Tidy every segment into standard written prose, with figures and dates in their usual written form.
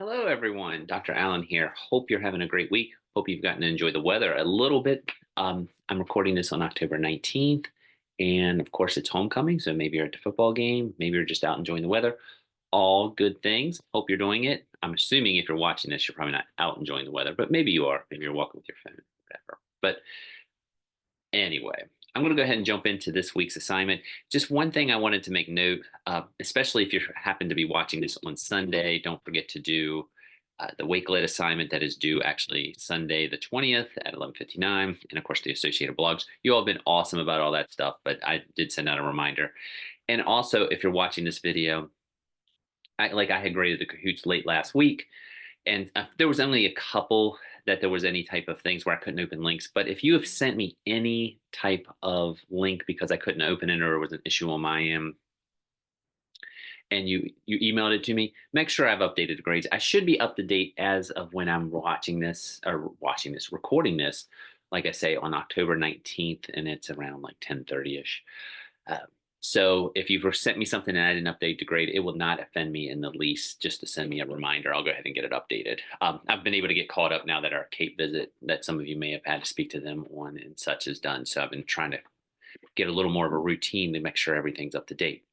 Hello, everyone. Dr. Allen here. Hope you're having a great week. Hope you've gotten to enjoy the weather a little bit. I'm recording this on October 19th, and of course, it's homecoming. So maybe you're at the football game, maybe you're just out enjoying the weather. All good things. Hope you're doing it. I'm assuming if you're watching this, you're probably not out enjoying the weather, but maybe you are. Maybe you're walking with your phone, whatever. But anyway, I'm going to go ahead and jump into this week's assignment. Just one thing I wanted to make note, especially if you happen to be watching this on Sunday, don't forget to do the Wakelet assignment that is due actually Sunday the 20th at 11:59, and of course the associated blogs. You all have been awesome about all that stuff, but I did send out a reminder. And also, if you're watching this video, I had graded the Kahoots late last week, and there was only a couple that there was any type of things where I couldn't open links. But if you have sent me any type of link because I couldn't open it or it was an issue on my end, and you emailed it to me, make sure I've updated the grades. I should be up to date as of when I'm recording this, like I say, on October 19th, and it's around like 10:30ish. Uh, so if you've sent me something and I didn't update the grade, it will not offend me in the least just to send me a reminder. I'll go ahead and get it updated. I've been able to get caught up now that our Cape visit that some of you may have had to speak to them on and such is done. So I've been trying to get a little more of a routine to make sure everything's up to date.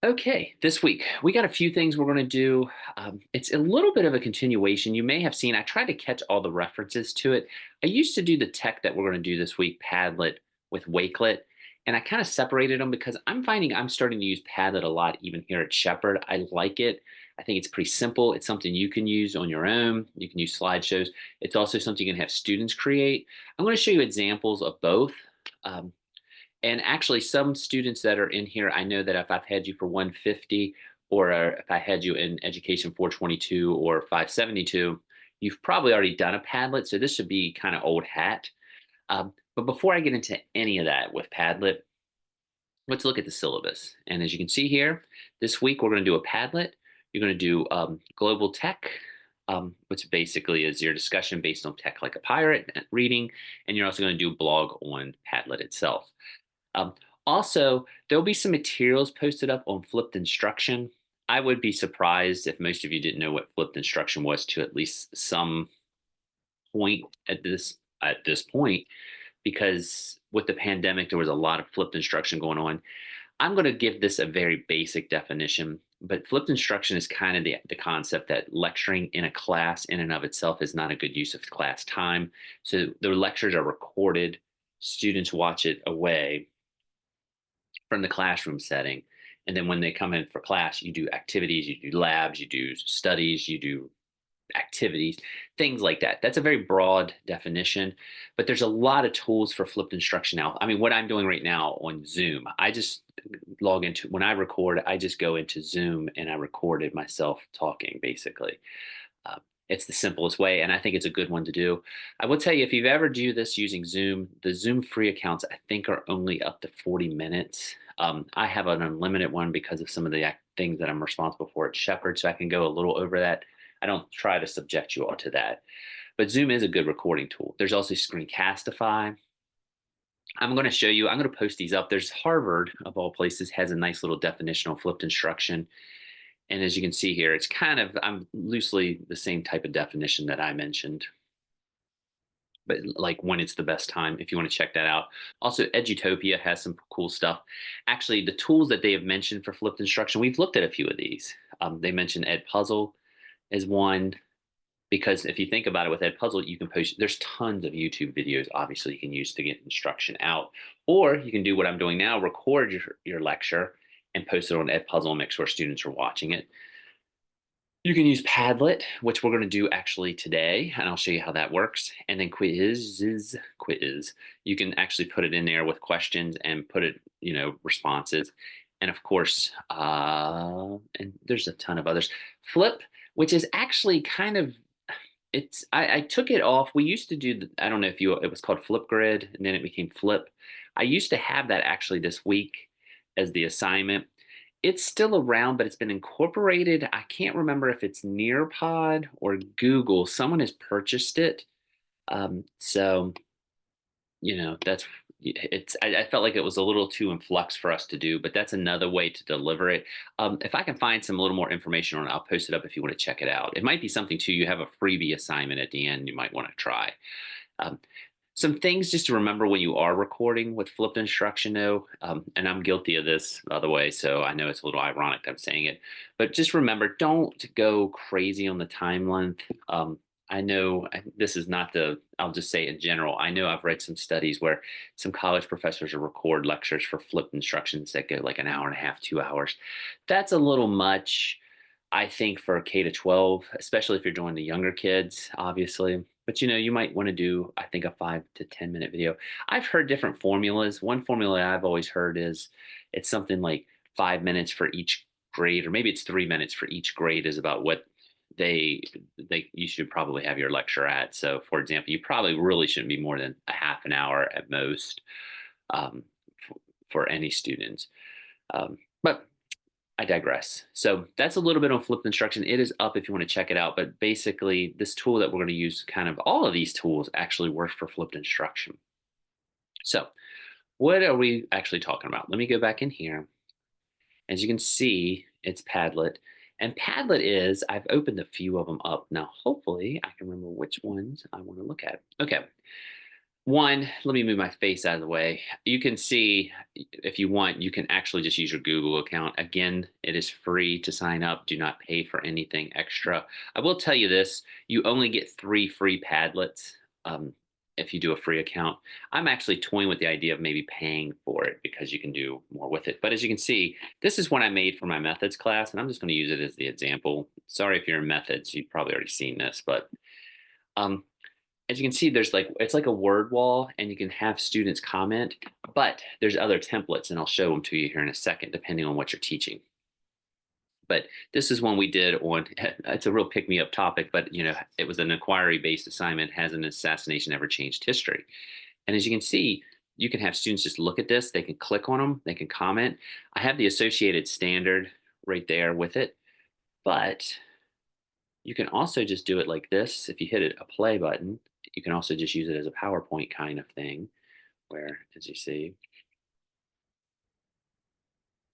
Okay, this week we got a few things we're going to do. It's a little bit of a continuation. You may have seen, I tried to catch all the references to it. I used to do the tech that we're going to do this week, Padlet with Wakelet, and I kind of separated them because I'm finding I'm starting to use Padlet a lot, even here at Shepherd. I like it. I think it's pretty simple. It's something you can use on your own. You can use slideshows. It's also something you can have students create. I'm going to show you examples of both. Um, and actually, some students that are in here, I know that if I've had you for 150, or if I had you in Education 422 or 572, you've probably already done a Padlet. So this should be kind of old hat. But before I get into any of that with Padlet, let's look at the syllabus. And as you can see here, this week we're going to do a Padlet. You're going to do Global Tech, which basically is your discussion based on Tech Like a Pirate reading. And you're also going to do a blog on Padlet itself. Um, Also, there'll be some materials posted up on flipped instruction. I would be surprised if most of you didn't know what flipped instruction was to at least some point at this point, because with the pandemic, there was a lot of flipped instruction going on. I'm going to give this a very basic definition, but flipped instruction is kind of the concept that lecturing in a class in and of itself is not a good use of class time. So the lectures are recorded, students watch it away from the classroom setting. And then when they come in for class, you do activities, you do labs, you do studies, you do activities, things like that. That's a very broad definition, but there's a lot of tools for flipped instruction now. I mean, what I'm doing right now on Zoom, I just log into, when I record, I just go into Zoom and I recorded myself talking basically. Uh, it's the simplest way, and I think it's a good one to do. I will tell you, if you've ever do this using Zoom, the Zoom free accounts I think are only up to 40 minutes. I have an unlimited one because of some of the things that I'm responsible for at Shepherd, so I can go a little over that. I don't try to subject you all to that, but Zoom is a good recording tool. There's also Screencastify. I'm going to show you. I'm going to post these up. There's Harvard, of all places, has a nice little definitional flipped instruction. And as you can see here, it's kind of, I'm loosely the same type of definition that I mentioned, but like when it's the best time, if you want to check that out. Also, Edutopia has some cool stuff. Actually, the tools that they have mentioned for flipped instruction, we've looked at a few of these. They mentioned Edpuzzle as one, because if you think about it with Edpuzzle, you can post, there's tons of YouTube videos, obviously, you can use to get instruction out. Or you can do what I'm doing now, record your lecture and post it on Edpuzzle and make sure students are watching it. You can use Padlet, which we're going to do actually today, and I'll show you how that works. And then quiz. You can actually put it in there with questions and put it, responses. And of course, and there's a ton of others. Flip, which is actually kind of, I took it off. We used to do, I don't know if it was called Flipgrid, and then it became Flip. I used to have that actually this week as the assignment. It's still around, but it's been incorporated. I can't remember if it's Nearpod or Google. Someone has purchased it. So, that's I felt like it was a little too in flux for us to do, but that's another way to deliver it. If I can find some a little more information on it, I'll post it up if you want to check it out. It might be something too. You have a freebie assignment at the end you might want to try. Um, some things just to remember when you are recording with flipped instruction, though, and I'm guilty of this, by the way, so I know it's a little ironic that I'm saying it, but just remember, don't go crazy on the time length. I know this is not the, I'll just say in general, I know I've read some studies where some college professors will record lectures for flipped instructions that go like an hour and a half, 2 hours. That's a little much, I think, for K to 12, especially if you're doing the younger kids, obviously. But you might want to do, I think, a 5 to 10 minute video. I've heard different formulas. One formula I've always heard is it's something like 5 minutes for each grade, or maybe it's 3 minutes for each grade is about what they you should probably have your lecture at. So, for example, you probably really shouldn't be more than a half an hour at most um, for any students. But I digress. So that's a little bit on flipped instruction. It is up if you want to check it out. But basically, this tool that we're going to use, kind of all of these tools actually work for flipped instruction. So, what are we actually talking about? Let me go back in here. As you can see, it's Padlet. And Padlet is, I've opened a few of them up. Now, hopefully, I can remember which ones I want to look at. Okay. One, let me move my face out of the way. You can see, if you want, you can actually just use your Google account. Again, it is free to sign up. Do not pay for anything extra. I will tell you this, you only get 3 free Padlets if you do a free account. I'm actually toying with the idea of maybe paying for it because you can do more with it. But as you can see, this is one I made for my methods class, and I'm just going to use it as the example. Sorry if you're in methods, you've probably already seen this, but um, as you can see, there's like, it's like a word wall, and you can have students comment, but there's other templates, and I'll show them to you here in a second, depending on what you're teaching. But this is one we did on, it's a real pick me up topic, but it was an inquiry based assignment. Has an assassination ever changed history? And as you can see, you can have students just look at this, they can click on them, they can comment. I have the associated standard right there with it, but you can also just do it like this. If you hit a play button, you can also just use it as a PowerPoint kind of thing, where, as you see,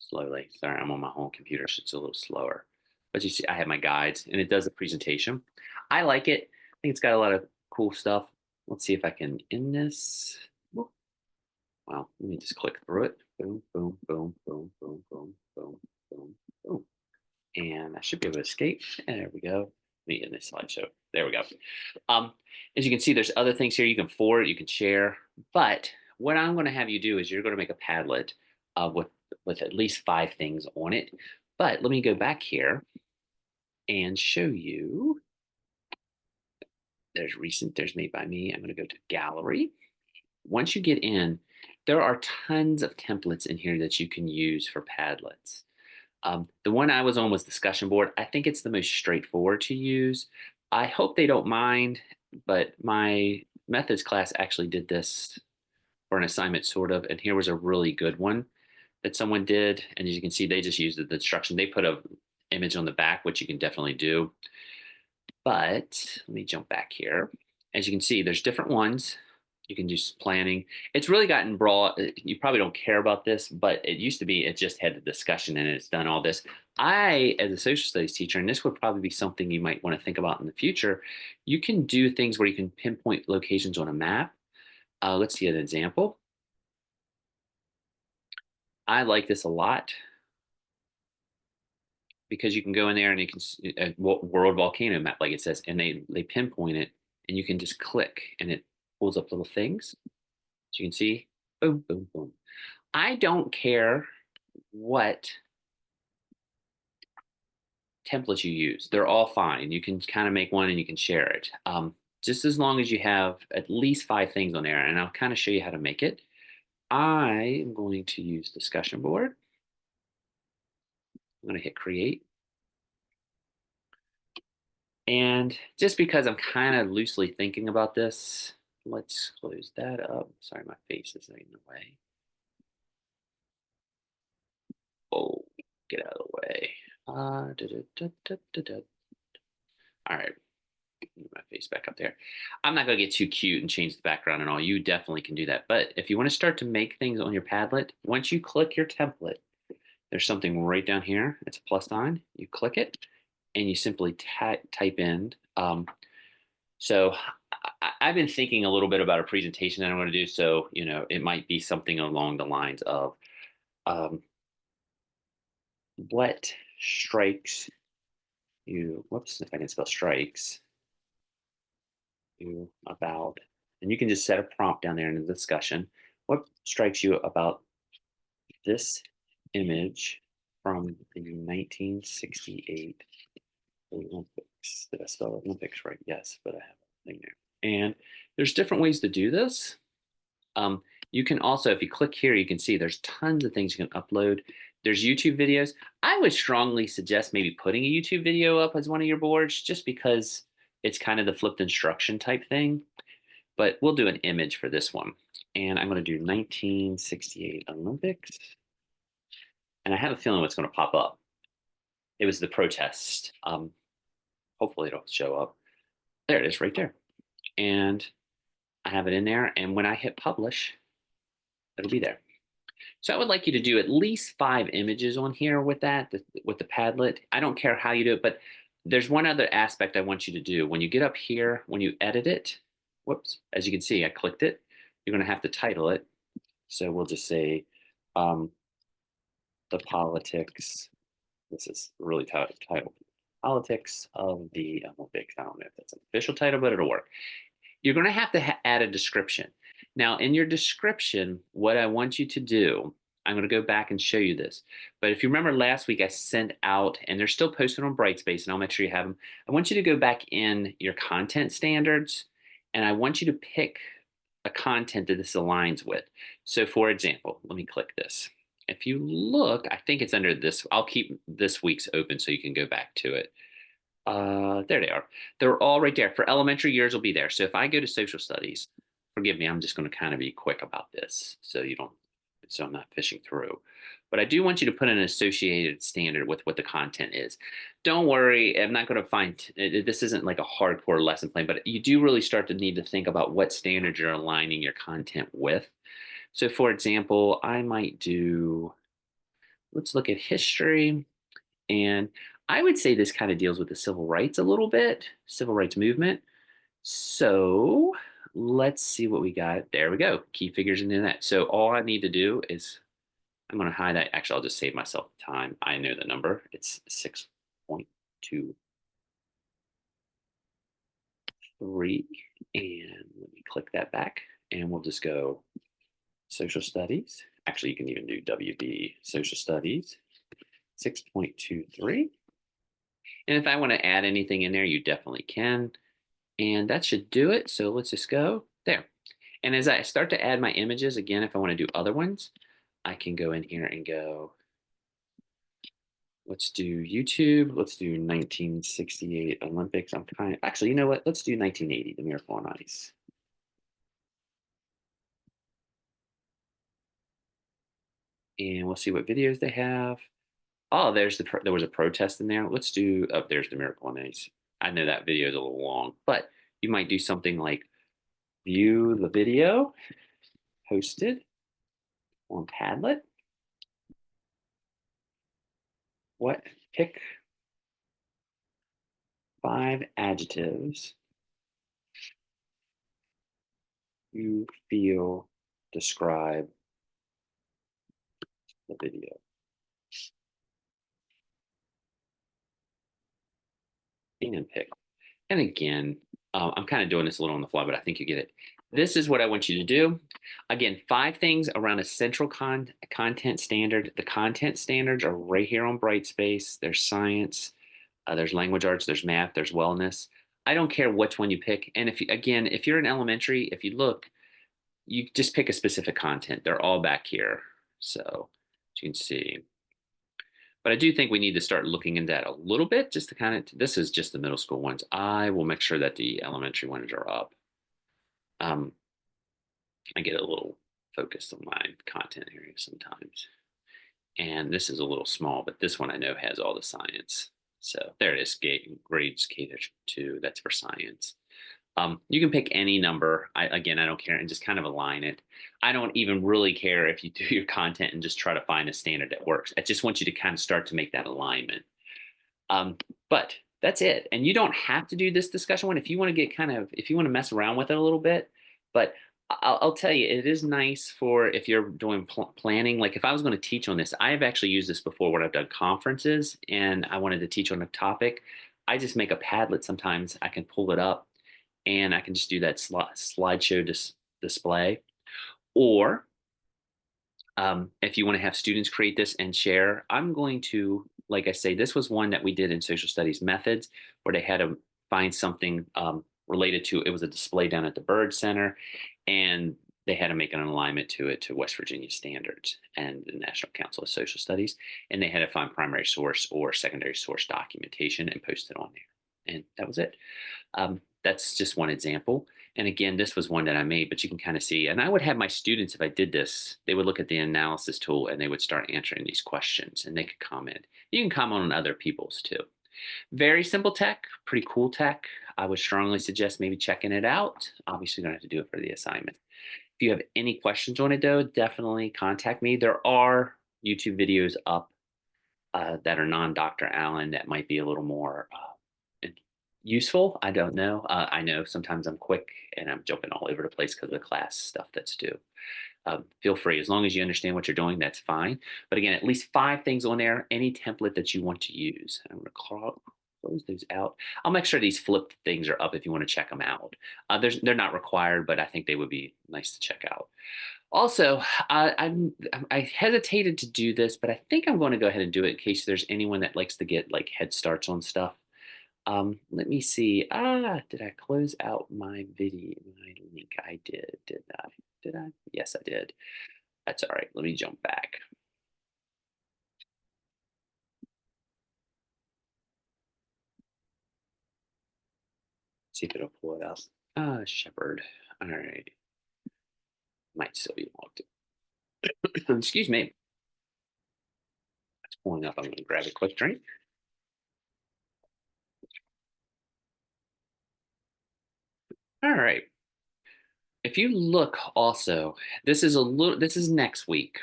slowly, sorry, I'm on my home computer, so it's a little slower. But you see, I have my guides, and it does the presentation. I like it. I think it's got a lot of cool stuff. Let's see if I can end this. Well, let me just click through it. Boom, boom, boom, boom, boom, boom, boom, boom, boom. And I should be able to escape. And there we go. Let me end this slideshow. There we go. Um, as you can see, there's other things here you can forward, you can share. But what I'm going to have you do is you're going to make a Padlet with at least 5 things on it. But let me go back here and show you. There's recent, there's made by me. I'm going to go to gallery. Once you get in, there are tons of templates in here that you can use for Padlets. The one I was on was discussion board. I think it's the most straightforward to use. I hope they don't mind, but my methods class actually did this for an assignment, sort of, and here was a really good one that someone did. And as you can see, they just used the instruction. They put a image on the back, which you can definitely do. But let me jump back here. As you can see, there's different ones. You can do planning. It's really gotten broad. You probably don't care about this, but it used to be it just had the discussion and it's done all this. I, as a social studies teacher, and this would probably be something you might want to think about in the future, you can do things where you can pinpoint locations on a map. Let's see an example. I like this a lot because you can go in there and you can a world volcano map, like it says, and they pinpoint it, and you can just click, and it pulls up little things. So you can see, boom, boom, boom. I don't care what templates you use; they're all fine. You can kind of make one and you can share it. Just as long as you have at least 5 things on there, and I'll kind of show you how to make it. I am going to use discussion board. I'm going to hit create. And just because I'm kind of loosely thinking about this, let's close that up. Sorry, my face is in the way. Oh, get out of the way. Da, da, da, da, da, da. All right. Move my face back up there. I'm not going to get too cute and change the background and all. You definitely can do that. But if you want to start to make things on your Padlet, once you click your template, there's something right down here. It's a plus sign. You click it and you simply type in. So I've been thinking a little bit about a presentation that I'm going to do. So, it might be something along the lines of um, what strikes you, whoops, if I can spell strikes you about, and you can just set a prompt down there in the discussion. What strikes you about this image from the 1968 Olympics? Did I spell Olympics right? Yes, but I have a thing there. And there's different ways to do this. You can also, if you click here, you can see there's tons of things you can upload. There's YouTube videos. I would strongly suggest maybe putting a YouTube video up as one of your boards just because it's kind of the flipped instruction type thing. But we'll do an image for this one. And I'm going to do 1968 Olympics. And I have a feeling what's going to pop up. It was the protest. Hopefully it'll show up. There it is right there. And I have it in there. And when I hit publish, it'll be there. So I would like you to do at least 5 images on here with that, with the Padlet. I don't care how you do it, but there's one other aspect I want you to do. When you get up here, when you edit it, whoops, as you can see, I clicked it. You're going to have to title it. So we'll just say the politics. This is really titled Politics of the Olympics. I don't know if that's an official title, but it'll work. You're going to have to add a description. Now, in your description, what I want you to do, I'm going to go back and show you this. But if you remember last week, I sent out, and they're still posted on Brightspace, and I'll make sure you have them. I want you to go back in your content standards, and I want you to pick a content that this aligns with. So for example, let me click this. If you look, I think it's under this. I'll keep this week's open so you can go back to it. There they are. They're all right there. For elementary years, will be there. So if I go to social studies, forgive me, I'm just going to kind of be quick about this so I'm not fishing through. But I do want you to put an associated standard with what the content is. Don't worry, I'm not going to this isn't like a hardcore lesson plan, but you do really start to need to think about what standards you're aligning your content with. So for example, I might do, let's look at history. And I would say this kind of deals with the civil rights a little bit, civil rights movement. So let's see what we got. There we go. Key figures into that. So all I need to do is I'm going to hide that. Actually, I'll just save myself time. I know the number. It's 6.23. And let me click that back. And we'll just go social studies. Actually, you can even do WB social studies 6.23. And if I want to add anything in there, you definitely can. And that should do it. So let's just go there. And as I start to add my images, again, if I want to do other ones, I can go in here and go, let's do YouTube. Let's do 1968 Olympics. Actually, you know what? Let's do 1980, the Miracle on Ice. And we'll see what videos they have. Oh, there was a protest in there. Let's do, oh, there's the Miracle on Ice. I know that video is a little long, but you might do something like view the video posted on Padlet. Pick 5 adjectives you feel describe the video. And pick. And again, I'm kind of doing this a little on the fly, but I think you get it. This is what I want you to do. Again, 5 things around a central content standard. The content standards are right here on Brightspace. There's science, there's language arts, there's math, there's wellness. I don't care which one you pick. And if you're in elementary, if you look, you just pick a specific content. They're all back here. So as you can see. But I do think we need to start looking into that a little bit, just to kind of, this is just the middle school ones. I will make sure that the elementary ones are up. I get a little focused on my content area sometimes. And this is a little small, but this one I know has all the science. So there it is, grades K to 2. That's for science. You can pick any number. Again, I don't care, and just kind of align it. I don't even really care if you do your content and just try to find a standard that works. I just want you to kind of start to make that alignment. Um, but that's it. And you don't have to do this discussion one if you want to get if you want to mess around with it a little bit. But I'll tell you, it is nice for if you're doing planning. Like if I was going to teach on this, I have actually used this before when I've done conferences and I wanted to teach on a topic. I just make a Padlet sometimes. I can pull it up and I can just do that slideshow display. Or if you want to have students create this and share, I'm going to, like I say, this was one that we did in social studies methods where they had to find something related to it was a display down at the Bird Center, and they had to make an alignment to it to West Virginia standards and the National Council of Social Studies, and they had to find primary source or secondary source documentation and post it on there, and that was it. That's just one example. And again, this was one that I made, but you can kind of see. And I would have my students, if I did this, they would look at the analysis tool and they would start answering these questions and they could comment. You can comment on other people's too. Very simple tech, pretty cool tech. I would strongly suggest maybe checking it out. Obviously, you're going to have to do it for the assignment. If you have any questions on it, though, definitely contact me. There are YouTube videos up that are non-Dr. Allen that might be a little more useful. I don't know. I know sometimes I'm quick and I'm jumping all over the place because of the class stuff that's due. Feel free, as long as you understand what you're doing, that's fine. But again, at least 5 things on there, any template that you want to use. I'm going to close those out. I'll make sure these flipped things are up if you want to check them out. They're not required, but I think they would be nice to check out. Also, I hesitated to do this, but I think I'm going to go ahead and do it in case there's anyone that likes to get like head starts on stuff. Let me see. Did I close out my video, my link? I did, did I? Did I? Yes, I did. That's all right. Let me jump back. See if it'll pull it up. Shepherd. All right. Might still be logged in. Excuse me. It's pulling up. I'm going to grab a quick drink. All right. If you look also, this is next week.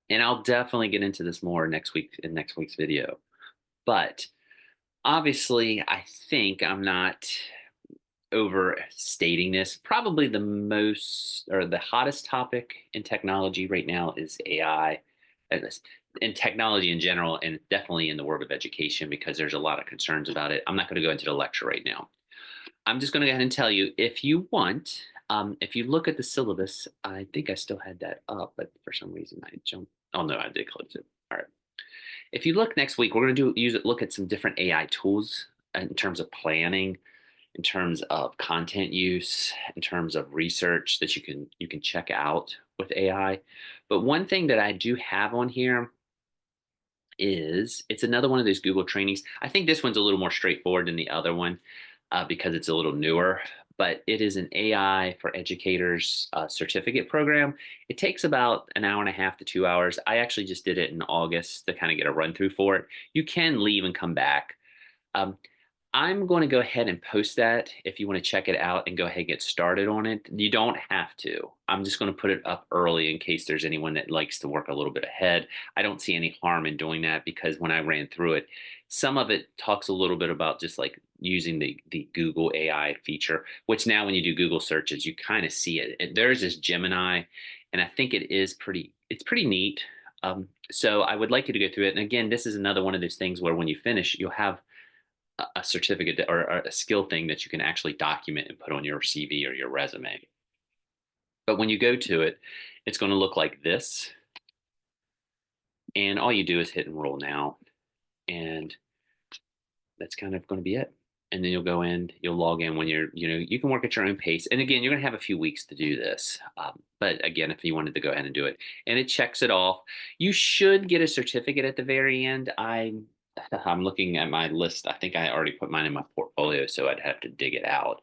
And I'll definitely get into this more next week in next week's video. But obviously, I think I'm not overstating this. Probably the most or the hottest topic in technology right now is AI, and in technology in general, and definitely in the world of education because there's a lot of concerns about it. I'm not going to go into the lecture right now. I'm just going to go ahead and tell you if you want. If you look at the syllabus, I think I still had that up, but for some reason I jumped. Oh no, I did close it. All right. If you look next week, we're going to look at some different AI tools in terms of planning, in terms of content use, in terms of research that you can check out with AI. But one thing that I do have on here is it's another one of those Google trainings. I think this one's a little more straightforward than the other one because it's a little newer. But it is an AI for educators certificate program. It takes about an hour and a half to 2 hours. I actually just did it in August to kind of get a run through for it. You can leave and come back. Um, I'm going to go ahead and post that if you want to check it out and go ahead and get started on it. You don't have to. I'm just going to put it up early in case there's anyone that likes to work a little bit ahead. I don't see any harm in doing that because when I ran through it, some of it talks a little bit about just like using the Google AI feature, which now when you do Google searches, you kind of see it. There's this Gemini, and I think it's pretty neat. So I would like you to go through it. And again, this is another one of those things where when you finish, you'll have a certificate or a skill thing that you can actually document and put on your CV or your resume. But when you go to it, it's going to look like this. And all you do is hit enroll now. And that's kind of going to be it. And then you'll go in, you'll log in when you can work at your own pace. And again, you're going to have a few weeks to do this. But again, if you wanted to go ahead and do it, and it checks it off, you should get a certificate at the very end. I'm looking at my list. I think I already put mine in my portfolio, so I'd have to dig it out.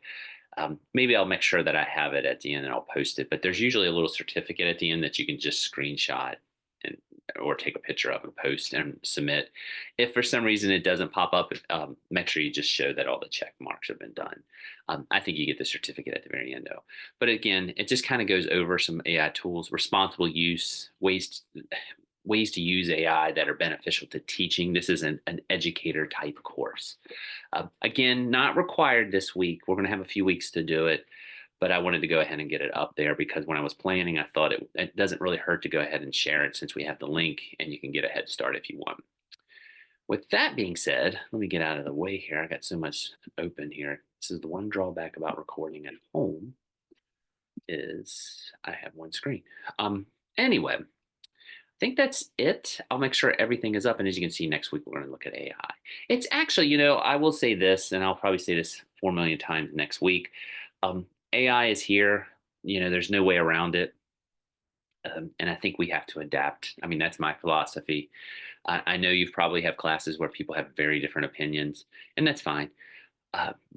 Maybe I'll make sure that I have it at the end and I'll post it. But there's usually a little certificate at the end that you can just screenshot and or take a picture of and post and submit. If for some reason it doesn't pop up, make sure you just show that all the check marks have been done. I think you get the certificate at the very end though. But again, it just kind of goes over some AI tools, responsible use, ways to use AI that are beneficial to teaching. This is an educator type course. Again, not required this week. We're going to have a few weeks to do it, but I wanted to go ahead and get it up there because when I was planning, I thought it doesn't really hurt to go ahead and share it since we have the link and you can get a head start if you want. With that being said, let me get out of the way here. I got so much open here. This is the one drawback about recording at home is I have one screen. Anyway, I think that's it. I'll make sure everything is up. And as you can see, next week, we're going to look at AI. It's actually, I will say this, and I'll probably say this 4 million times next week. AI is here. There's no way around it. And I think we have to adapt. I mean, that's my philosophy. I know you probably have classes where people have very different opinions, and that's fine.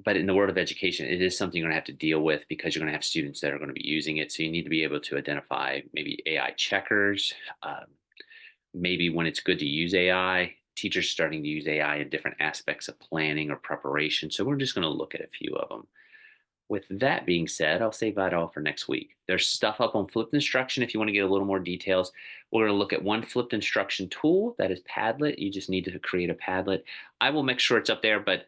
But in the world of education, it is something you're going to have to deal with because you're going to have students that are going to be using it. So you need to be able to identify maybe AI checkers, maybe when it's good to use AI, teachers starting to use AI in different aspects of planning or preparation. So we're just going to look at a few of them. With that being said, I'll save that all for next week. There's stuff up on flipped instruction if you want to get a little more details. We're going to look at one flipped instruction tool that is Padlet. You just need to create a Padlet. I will make sure it's up there, but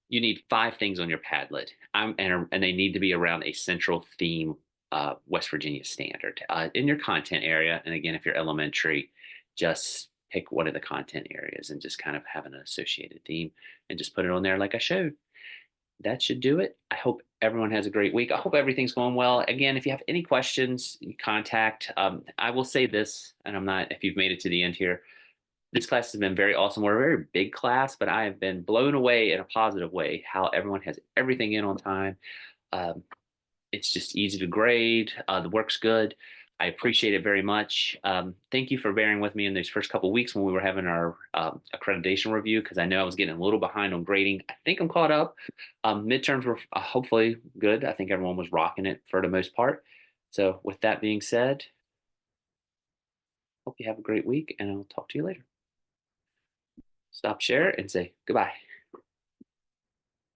you need 5 things on your Padlet, and they need to be around a central theme, West Virginia standard in your content area. And again, if you're elementary, just pick one of the content areas and just kind of have an associated theme and just put it on there like I showed. That should do it. I hope everyone has a great week. I hope everything's going well. Again, if you have any questions, contact. I will say this, and I'm not, if you've made it to the end here, this class has been very awesome. We're a very big class, but I have been blown away in a positive way how everyone has everything in on time. Um, it's just easy to grade. The work's good. I appreciate it very much. Thank you for bearing with me in these first couple of weeks when we were having our accreditation review because I know I was getting a little behind on grading. I think I'm caught up. Midterms were hopefully good. I think everyone was rocking it for the most part. So with that being said, hope you have a great week and I'll talk to you later. Stop share and say goodbye.